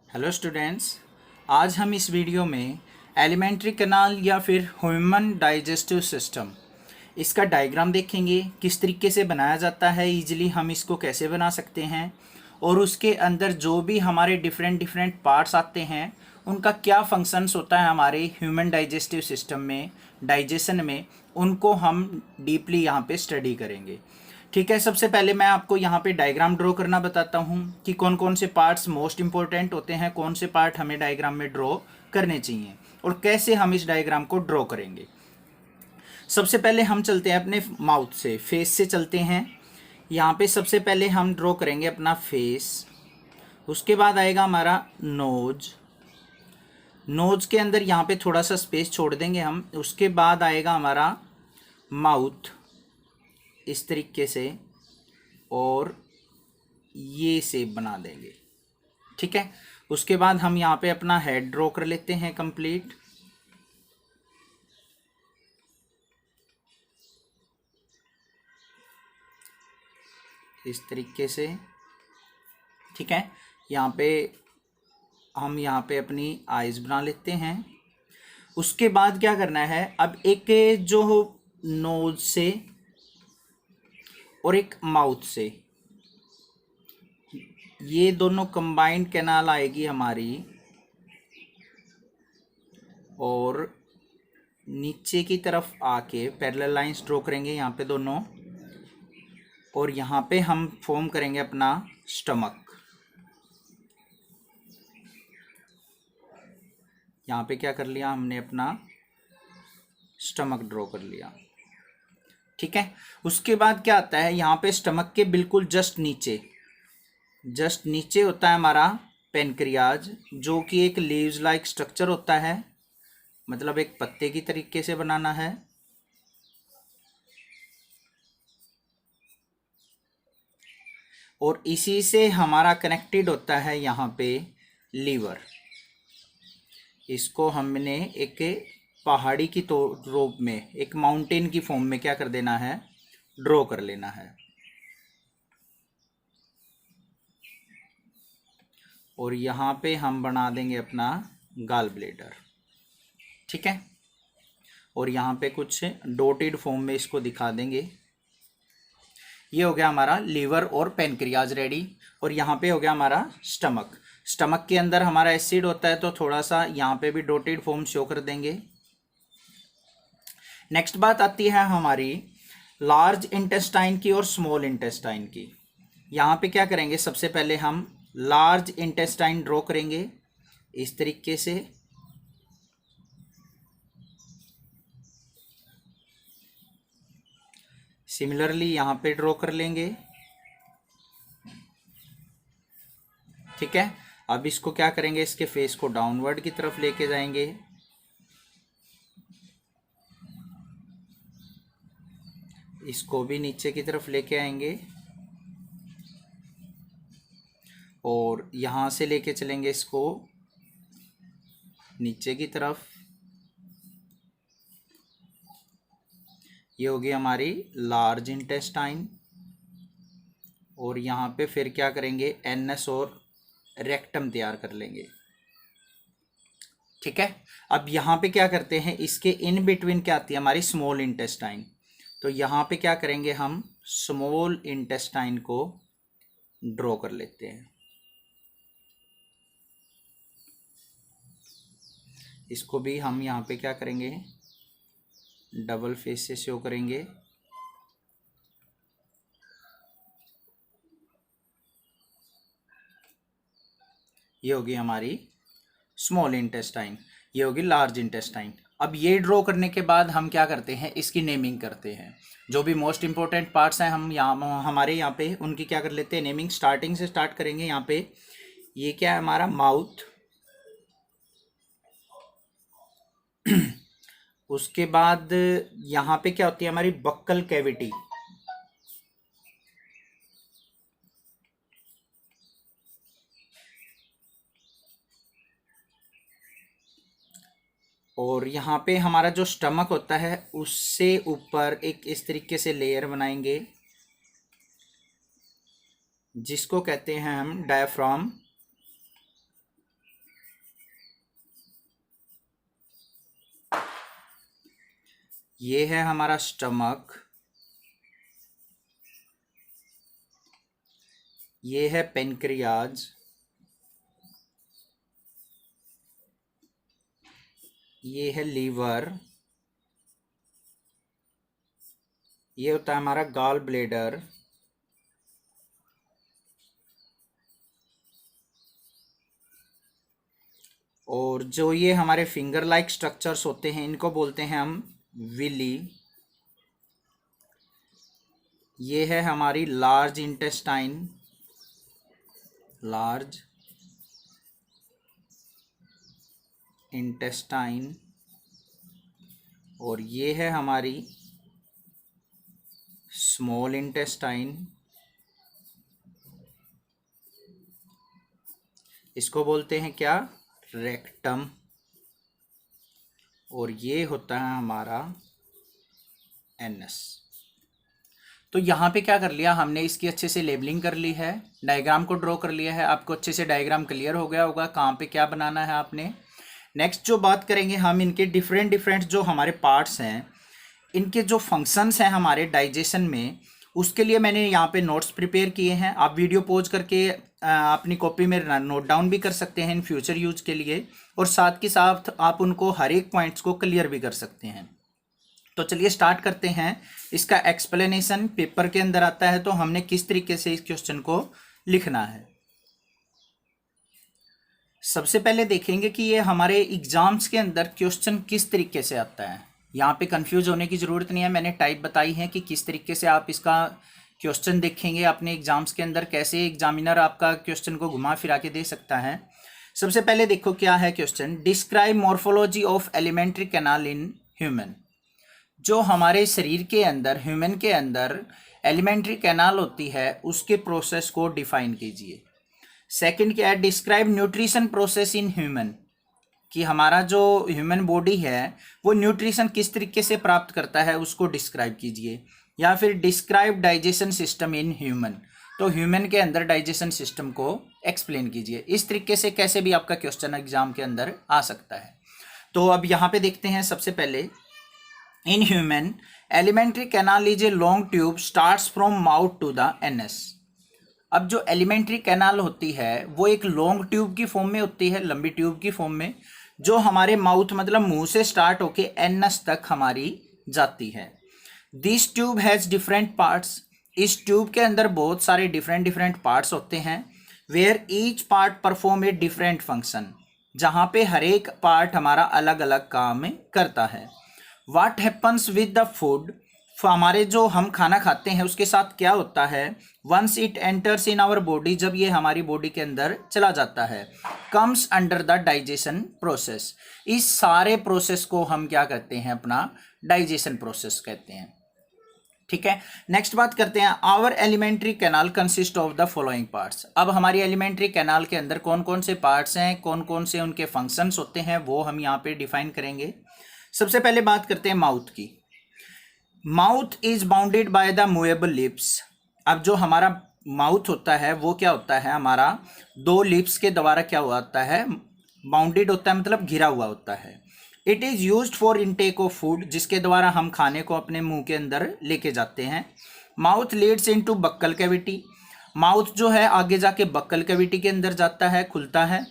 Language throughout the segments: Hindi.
Hello students. आज हम इस वीडियो में एलिमेंट्री कैनाल या फिर ह्यूमन डाइजेस्टिव सिस्टम इसका डायग्राम देखेंगे, किस तरीके से बनाया जाता है, इजीली हम इसको कैसे बना सकते हैं और उसके अंदर जो भी हमारे डिफरेंट डिफरेंट पार्ट्स आते हैं उनका क्या फंक्शंस होता है हमारे ह्यूमन डाइजेस्टिव सिस्टम में, डाइजेशन में, उनको हम डीपली यहाँ पे स्टडी करेंगे। ठीक है, सबसे पहले मैं आपको यहाँ पे डायग्राम ड्रॉ करना बताता हूँ कि कौन कौन से पार्ट्स मोस्ट इंपॉर्टेंट होते हैं, कौन से पार्ट हमें डायग्राम में ड्रॉ करने चाहिए और कैसे हम इस डायग्राम को ड्रॉ करेंगे। सबसे पहले हम चलते हैं अपने माउथ से, फेस से चलते हैं। यहाँ पे सबसे पहले हम ड्रॉ करेंगे अपना फेस, उसके बाद आएगा हमारा नोज। नोज के अंदर यहाँ पे थोड़ा सा स्पेस छोड़ देंगे हम। उसके बाद आएगा हमारा माउथ इस तरीके से और ये शेप बना देंगे। ठीक है, उसके बाद हम यहाँ पे अपना हेड ड्रॉ कर लेते हैं कंप्लीट। इस तरीके से। ठीक है, यहाँ पे हम यहाँ पे अपनी आइज़ बना लेते हैं। उसके बाद क्या करना है, अब एक जो नोज से और एक माउथ से, ये दोनों कंबाइंड कैनाल आएगी हमारी और नीचे की तरफ आके पैरेलल लाइंस ड्रॉ करेंगे यहाँ पे दोनों, और यहाँ पे हम फॉर्म करेंगे अपना स्टमक। यहाँ पे क्या कर लिया हमने, अपना स्टमक ड्रॉ कर लिया। ठीक है, उसके बाद क्या आता है, यहाँ पे स्टमक के बिल्कुल जस्ट नीचे होता है हमारा पेनक्रियाज, जो कि एक लीव्स लाइक स्ट्रक्चर होता है, मतलब एक पत्ते की तरीके से बनाना है। और इसी से हमारा कनेक्टेड होता है यहाँ पे लीवर। इसको हमने एक पहाड़ी की तो रूप में, एक माउंटेन की फॉर्म में क्या कर देना है, ड्रॉ कर लेना है। और यहाँ पे हम बना देंगे अपना गाल ब्लेडर। ठीक है, और यहाँ पे कुछ डॉटेड फॉर्म में इसको दिखा देंगे। ये हो गया हमारा लीवर और पेनक्रियाज रेडी। और यहाँ पे हो गया हमारा स्टमक। स्टमक के अंदर हमारा एसिड होता है, तो थोड़ा सा यहाँ पे भी डॉटेड फॉर्म शो कर देंगे। नेक्स्ट बात आती है हमारी लार्ज इंटेस्टाइन की और स्मॉल इंटेस्टाइन की। यहाँ पे क्या करेंगे, सबसे पहले हम लार्ज इंटेस्टाइन ड्रॉ करेंगे इस तरीके से। सिमिलरली यहाँ पे ड्रॉ कर लेंगे। ठीक है, अब इसको क्या करेंगे, इसके फेस को डाउनवर्ड की तरफ लेके जाएंगे। इसको भी नीचे की तरफ लेके आएंगे और यहाँ से लेके चलेंगे इसको नीचे की तरफ। ये होगी हमारी लार्ज इंटेस्टाइन। और यहाँ पे फिर क्या करेंगे, एनएस और रेक्टम तैयार कर लेंगे। ठीक है, अब यहाँ पे क्या करते हैं, इसके इन बिटवीन क्या आती है हमारी स्मॉल इंटेस्टाइन। तो यहाँ पे क्या करेंगे, हम स्मॉल इंटेस्टाइन को ड्रॉ कर लेते हैं। इसको भी हम यहाँ पे क्या करेंगे, डबल फेस से शो करेंगे। ये होगी हमारी स्मॉल इंटेस्टाइन, ये होगी लार्ज इंटेस्टाइन। अब ये ड्रॉ करने के बाद हम क्या करते हैं, इसकी नेमिंग करते हैं। जो भी मोस्ट इंपॉर्टेंट पार्ट्स हैं हम यहाँ हमारे यहाँ पे उनकी क्या कर लेते हैं, नेमिंग। स्टार्टिंग से स्टार्ट करेंगे। यहाँ पे ये क्या है हमारा माउथ, उसके बाद यहाँ पे क्या होती है हमारी बक्कल कैविटी। और यहाँ पे हमारा जो स्टमक होता है उससे ऊपर एक इस तरीके से लेयर बनाएंगे जिसको कहते हैं हम डायफ्राम। ये है हमारा स्टमक, ये है पेनक्रियाज, ये है लीवर, ये होता है हमारा गॉल ब्लेडर, और जो ये हमारे फिंगर लाइक स्ट्रक्चर्स होते हैं इनको बोलते हैं हम विली। ये है हमारी लार्ज इंटेस्टाइन, लार्ज इंटेस्टाइन, और ये है हमारी स्मॉल इंटेस्टाइन, इसको बोलते हैं क्या, रेक्टम, और ये होता है हमारा एनस। तो यहाँ पे क्या कर लिया हमने, इसकी अच्छे से लेबलिंग कर ली है, डायग्राम को ड्रॉ कर लिया है। आपको अच्छे से डायग्राम क्लियर हो गया होगा कहाँ पे क्या बनाना है आपने। नेक्स्ट जो बात करेंगे हम इनके डिफरेंट डिफरेंट जो हमारे पार्ट्स हैं, इनके जो फंक्शंस हैं हमारे डाइजेशन में, उसके लिए मैंने यहाँ पे नोट्स प्रिपेयर किए हैं। आप वीडियो पॉज करके अपनी कॉपी में नोट डाउन भी कर सकते हैं इन फ्यूचर यूज के लिए, और साथ के साथ आप उनको हर एक पॉइंट्स को क्लियर भी कर सकते हैं। तो चलिए स्टार्ट करते हैं। इसका एक्सप्लेनेशन पेपर के अंदर आता है, तो हमने किस तरीके से इस क्वेश्चन को लिखना है। सबसे पहले देखेंगे कि ये हमारे एग्जाम्स के अंदर क्वेश्चन किस तरीके से आता है। यहाँ पे कंफ्यूज होने की ज़रूरत नहीं है, मैंने टाइप बताई है कि किस तरीके से आप इसका क्वेश्चन देखेंगे अपने एग्जाम्स के अंदर, कैसे एग्जामिनर आपका क्वेश्चन को घुमा फिरा के दे सकता है। सबसे पहले देखो क्या है question, describe morphology of alimentary canal in human. जो हमारे शरीर के अंदर, ह्यूमन के अंदर एलिमेंट्री कैनाल होती है, उसके प्रोसेस को डिफाइन कीजिए। सेकंड क्या है, describe nutrition process in human, कि हमारा जो ह्यूमन बॉडी है वो न्यूट्रिशन किस तरीके से प्राप्त करता है उसको डिस्क्राइब कीजिए। या फिर describe digestion system in human, तो ह्यूमन के अंदर डाइजेशन सिस्टम को एक्सप्लेन कीजिए। इस तरीके से कैसे भी आपका क्वेश्चन एग्जाम के अंदर आ सकता है। तो अब यहाँ पे देखते हैं सबसे पहले, in human alimentary canal is a long tube starts from mouth to the anus. अब जो एलिमेंट्री कैनाल होती है वो एक लॉन्ग ट्यूब की फॉर्म में होती है, लंबी ट्यूब की फॉर्म में, जो हमारे माउथ मतलब मुंह से स्टार्ट होके एनस तक हमारी जाती है। This tube has different parts, इस ट्यूब के अंदर बहुत सारे डिफरेंट डिफरेंट पार्ट्स होते हैं। Where each part perform a different function, जहाँ पे हर एक पार्ट हमारा अलग अलग काम करता है। What happens with the food, हमारे जो हम खाना खाते हैं उसके साथ क्या होता है। Once it enters in our body, जब ये हमारी बॉडी के अंदर चला जाता है। Comes under the digestion process, इस सारे प्रोसेस को हम क्या कहते हैं, अपना डाइजेशन प्रोसेस कहते हैं। ठीक है, नेक्स्ट बात करते हैं, our alimentary canal consist of the following parts. अब हमारी एलिमेंट्री कैनाल के अंदर कौन कौन से पार्ट्स हैं, कौन कौन से उनके फंक्शंस होते हैं, वो हम यहाँ पे डिफाइन करेंगे। सबसे पहले बात करते हैं माउथ की। Mouth is bounded by the movable lips. अब जो हमारा माउथ होता है वो क्या होता है, हमारा दो लिप्स के द्वारा क्या होता है, बाउंडेड होता है, मतलब घिरा हुआ होता है। It is used for intake of food, जिसके द्वारा हम खाने को अपने मुंह के अंदर लेके जाते हैं। Mouth Leeds into buccal cavity, mouth जो है आगे जाके बक्कल कैविटी के अंदर जाता है, खुलता है।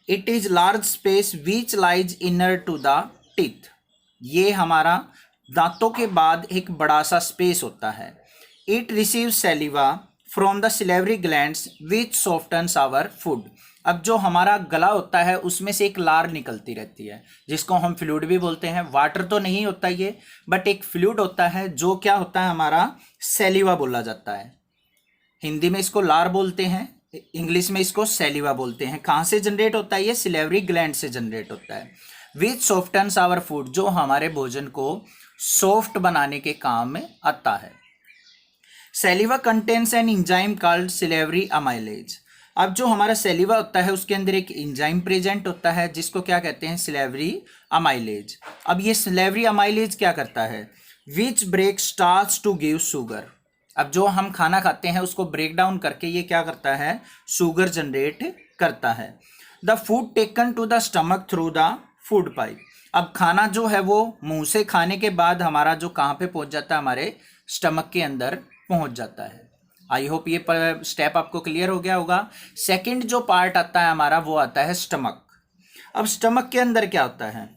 It is large space which lies inner to the teeth, ये हमारा दांतों के बाद एक बड़ा सा स्पेस होता है। It receive saliva from the salivary glands which softens our food. अब जो हमारा गला होता है उसमें से एक लार निकलती रहती है, जिसको हम फ्लूइड भी बोलते हैं। वाटर तो नहीं होता ये, बट एक फ्लूइड होता है जो क्या होता है, हमारा सैलिवा बोला जाता है। हिंदी में इसको लार बोलते हैं, इंग्लिश में इसको सैलिवा बोलते हैं। कहाँ से जनरेट होता है ये, सिलेवरी ग्लैंड से जनरेट होता है। विच सॉफ्टन्स आवर फूड, जो हमारे भोजन को सॉफ्ट बनाने के काम में आता है। Saliva contains an enzyme called salivary amylase. अब जो हमारा सैलिवा होता है उसके अंदर एक इंजाइम प्रेजेंट होता है जिसको क्या कहते हैं, सिलेवरी अमाइलेज। अब ये सिलेवरी अमाइलेज क्या करता है, which break starch to give sugar. अब जो हम खाना खाते हैं उसको ब्रेक डाउन करके ये क्या करता है, शुगर जनरेट करता है। The food taken to the stomach through the food pipe. अब खाना जो है वो मुंह से खाने के बाद हमारा जो कहाँ पे पहुंच जाता है, हमारे स्टमक के अंदर पहुंच जाता है। आई होप ये स्टेप आपको क्लियर हो गया होगा। सेकंड जो पार्ट आता है हमारा वो आता है स्टमक। अब स्टमक के अंदर क्या होता है,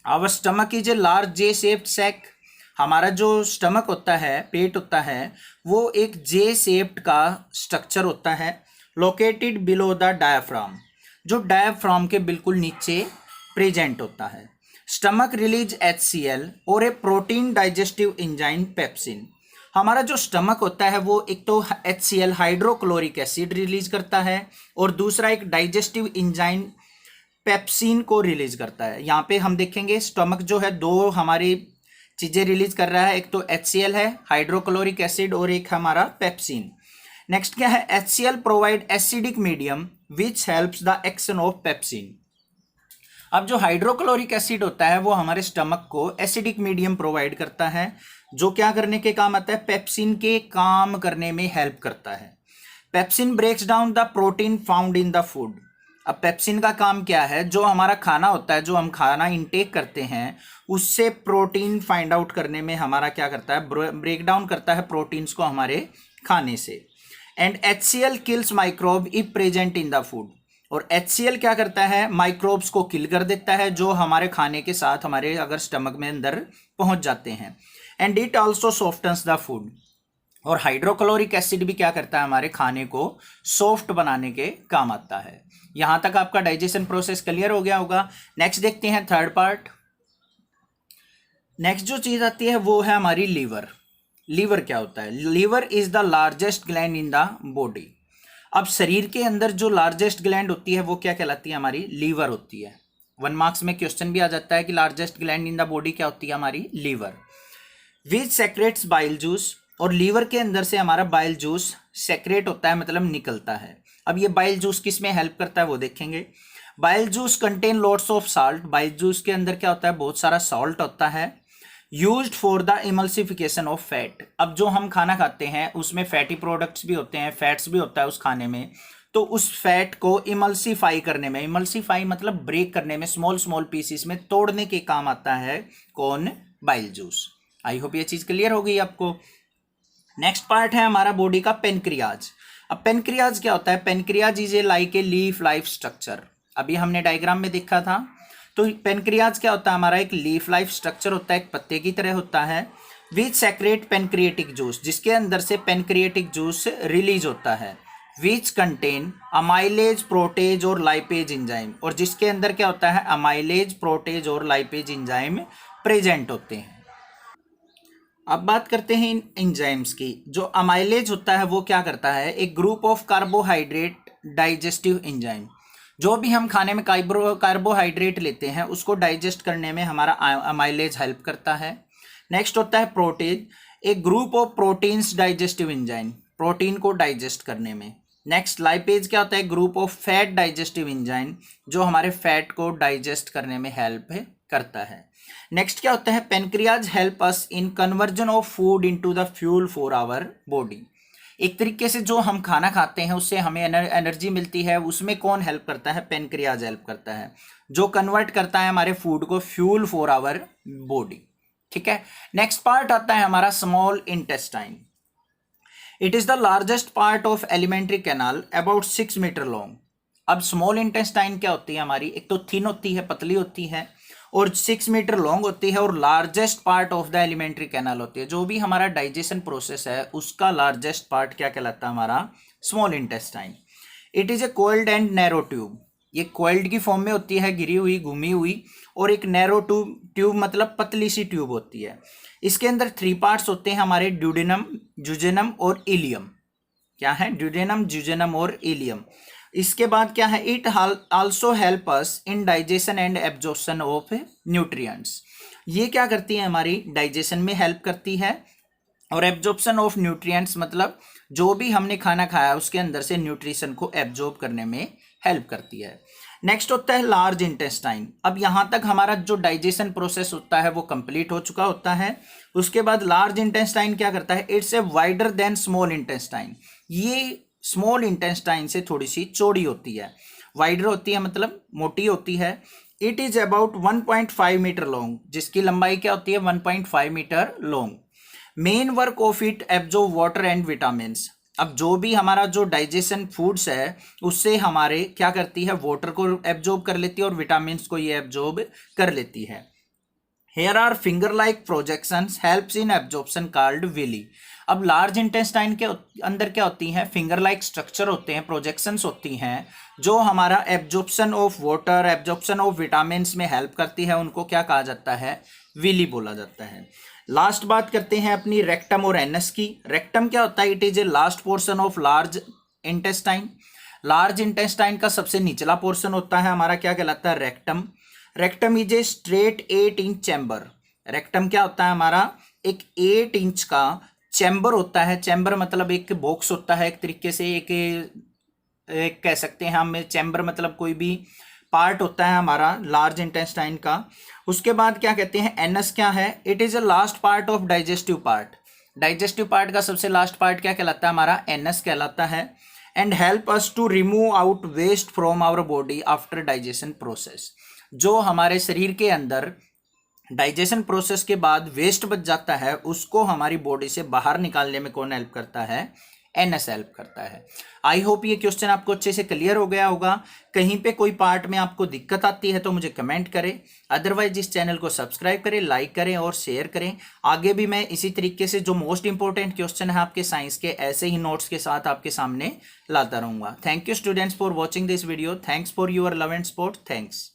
our stomach is a large J shaped sac. हमारा जो स्टमक होता है, पेट होता है, वो एक जे शेप्ड का स्ट्रक्चर होता है, लोकेटेड बिलो द डायाफ्राम, जो डायाफ्राम के बिल्कुल नीचे प्रेजेंट होता है। स्टमक रिलीज HCl और ए प्रोटीन डाइजेस्टिव एंजाइम पेप्सिन। हमारा जो स्टमक होता है वो एक तो HCl हाइड्रोक्लोरिक एसिड रिलीज करता है और दूसरा एक डाइजेस्टिव एंजाइम पेप्सिन को रिलीज करता है। यहाँ पे हम देखेंगे स्टमक जो है दो हमारी चीज़ें रिलीज कर रहा है, एक तो HCl है हाइड्रोक्लोरिक एसिड और एक हमारा पेप्सिन। नेक्स्ट क्या है, HCl provide acidic medium which helps the action of pepsin. अब जो हाइड्रोक्लोरिक एसिड होता है वो हमारे स्टमक को एसिडिक मीडियम प्रोवाइड करता है, जो क्या करने के काम आता है, पेप्सिन के काम करने में हेल्प करता है। Pepsin breaks down the protein found in the food. अब पेप्सिन का काम क्या है, जो हमारा खाना होता है, जो हम खाना इंटेक करते हैं, उससे प्रोटीन फाइंड आउट करने में हमारा क्या करता है, ब्रेक डाउन करता है प्रोटीन्स को हमारे खाने से। And HCl kills microbe if present in the food. और HCl क्या करता है, माइक्रोब्स को किल कर देता है जो हमारे खाने के साथ हमारे अगर स्टमक में अंदर पहुंच जाते हैं। And it also softens the food. और हाइड्रोक्लोरिक एसिड भी क्या करता है, हमारे खाने को सॉफ्ट बनाने के काम आता है। यहां तक आपका डाइजेशन प्रोसेस क्लियर हो गया होगा। नेक्स्ट देखते हैं थर्ड पार्ट। नेक्स्ट जो चीज आती है वो है हमारी लीवर। लीवर क्या होता है, liver is the largest gland in the body. अब शरीर के अंदर जो लार्जेस्ट ग्लैंड होती है वो क्या कहलाती है, हमारी लीवर होती है। 1 मार्क्स में क्वेश्चन भी आ जाता है कि largest gland in the body क्या होती है, हमारी लीवर। विच सेक्रेट्स बाइल जूस। और लीवर के अंदर से हमारा बाइल जूस सेक्रेट होता है, मतलब निकलता है। अब ये बाइल जूस किस में हेल्प करता है वो देखेंगे। Bile juice contain lots of salt. Bile juice के अंदर क्या होता है, बहुत सारा सॉल्ट होता है। Used for the emulsification of fat. अब जो हम खाना खाते हैं उसमें फैटी प्रोडक्ट्स भी होते हैं, फैट्स भी होता है उस खाने में, तो उस फैट को इमल्सिफाई करने में, इमल्सिफाई मतलब ब्रेक करने में, स्मॉल स्मॉल पीसेस में तोड़ने के काम आता है कौन, बाइल जूस। आई होप ये चीज क्लियर हो गई आपको। नेक्स्ट पार्ट है हमारा बॉडी का पेनक्रियाज। अब पेनक्रियाज क्या होता है, pancreas is a like a leaf life structure. अभी हमने डायग्राम में देखा था। तो पेनक्रियाज क्या होता है, हमारा एक लीफ लाइफ स्ट्रक्चर होता है, एक पत्ते की तरह होता है। विच सेक्रेट पेनक्रिएटिक जूस, जिसके अंदर से पेनक्रिएटिक जूस रिलीज होता है। विच कंटेन अमाइलेज प्रोटेज और लाइपेज इंजाइम। और जिसके अंदर क्या होता है, अमाइलेज प्रोटेज और लाइपेज इंजाइम प्रेजेंट होते हैं। अब बात करते हैं इन एंजाइम्स की। जो अमाइलेज होता है वो क्या करता है, एक group of carbohydrate digestive enzyme. जो भी हम खाने में कार्बोहाइड्रेट लेते हैं उसको डाइजेस्ट करने में हमारा अमाइलेज हेल्प करता है। नेक्स्ट होता है प्रोटीन, एक group of proteins digestive enzyme, protein को डाइजेस्ट करने में। नेक्स्ट लाइपेज क्या होता है, group of fat digestive enzyme, जो हमारे फैट को डाइजेस्ट करने में हेल्प करता है। नेक्स्ट क्या होता है, pancreas help us in conversion of food into the fuel for our body. एक तरीके से जो हम खाना खाते हैं उससे हमें एनर्जी मिलती है, उसमें कौन हेल्प करता है, पेनक्रियाज हेल्प करता है, जो कन्वर्ट करता है हमारे फूड को फ्यूल फॉर आवर बॉडी। ठीक है। नेक्स्ट पार्ट आता है हमारा small intestine. It is the largest part of alimentary canal, about 6 metre long. अब स्मॉल इंटेस्टाइन क्या होती है हमारी, एक तो थिन होती है, पतली होती है, और 6 मीटर लॉन्ग होती है, और largest part of the alimentary canal होती है। जो भी हमारा डाइजेशन प्रोसेस है उसका लार्जेस्ट पार्ट क्या कहलाता है, हमारा small intestine. It is a cold and narrow tube. ये कोल्ड की फॉर्म में होती है, गिरी हुई, घूमी हुई, और एक नैरो ट्यूब मतलब पतली सी ट्यूब होती है। इसके अंदर 3 पार्ट्स होते हैं हमारे, ड्यूडेनम, जुजेनम और इलियम। क्या है, ड्यूडेनम, जुजेनम और इलियम। इसके बाद क्या है, it also help us in digestion and absorption of nutrients. ये क्या करती है, हमारी डाइजेशन में हेल्प करती है, और एब्जॉर्प्शन ऑफ न्यूट्रिएंट्स मतलब जो भी हमने खाना खाया उसके अंदर से न्यूट्रिशन को एब्जॉर्ब करने में हेल्प करती है। नेक्स्ट होता है लार्ज इंटेस्टाइन। अब यहाँ तक हमारा जो डाइजेशन प्रोसेस होता है वो कंप्लीट हो चुका होता है। उसके बाद लार्ज इंटेस्टाइन क्या करता है, it's a wider than small intestine. ये स्मॉल इंटेस्टाइन से थोड़ी सी चौड़ी होती है, वाइडर होती है मतलब मोटी होती है, it is about 1.5 metre long, जिसकी लंबाई क्या होती है 1.5 metre long. Main work of it absorb water and vitamins. अब जो भी हमारा जो डाइजेशन फूड्स है उससे हमारे क्या करती है, वाटर को एब्जॉर्ब कर लेती है और विटामिन्स को ये एब्जॉर्ब कर लेती है। Hair are finger like projections helps in absorption called villi. अब लार्ज इंटेस्टाइन के अंदर क्या होती हैं, फिंगर लाइक स्ट्रक्चर होते हैं, प्रोजेक्शंस होती हैं जो हमारा absorption of water, absorption of vitamins में हेल्प करती है, उनको क्या कहा जाता है, विली बोला जाता है। लास्ट बात करते हैं अपनी रेक्टम और एनस की। रेक्टम क्या होता है, it is a last portion of large intestine. Large intestine का सबसे निचला पोर्शन होता है हमारा, क्या कहलाता है, rectum. Rectum is a straight 8 inch chamber. Rectum क्या होता है हमारा, एक 8 इंच का चैम्बर होता है। चैम्बर मतलब एक बॉक्स होता है, एक तरीके से एक कह सकते हैं हम, चैम्बर मतलब कोई भी पार्ट होता है हमारा लार्ज इंटेस्टाइन का। उसके बाद क्या कहते हैं, एनस क्या है, it is a last part of digestive part. Digestive part का सबसे लास्ट पार्ट क्या कहलाता है हमारा, एनस कहलाता है। And help us to remove out waste from our body after digestion process. जो हमारे शरीर के अंदर डाइजेशन प्रोसेस के बाद वेस्ट बच जाता है उसको हमारी बॉडी से बाहर निकालने में कौन हेल्प करता है, एनएस हेल्प करता है। आई होप ये क्वेश्चन आपको अच्छे से क्लियर हो गया होगा। कहीं पे कोई पार्ट में आपको दिक्कत आती है तो मुझे कमेंट करें, अदरवाइज इस चैनल को सब्सक्राइब करें, लाइक करें और शेयर करें। आगे भी मैं इसी तरीके से जो मोस्ट इंपॉर्टेंट क्वेश्चन है आपके साइंस के, ऐसे ही नोट्स के साथ आपके सामने लाता रहूंगा। Thank you students for watching this video. Thanks for your love and support. Thanks.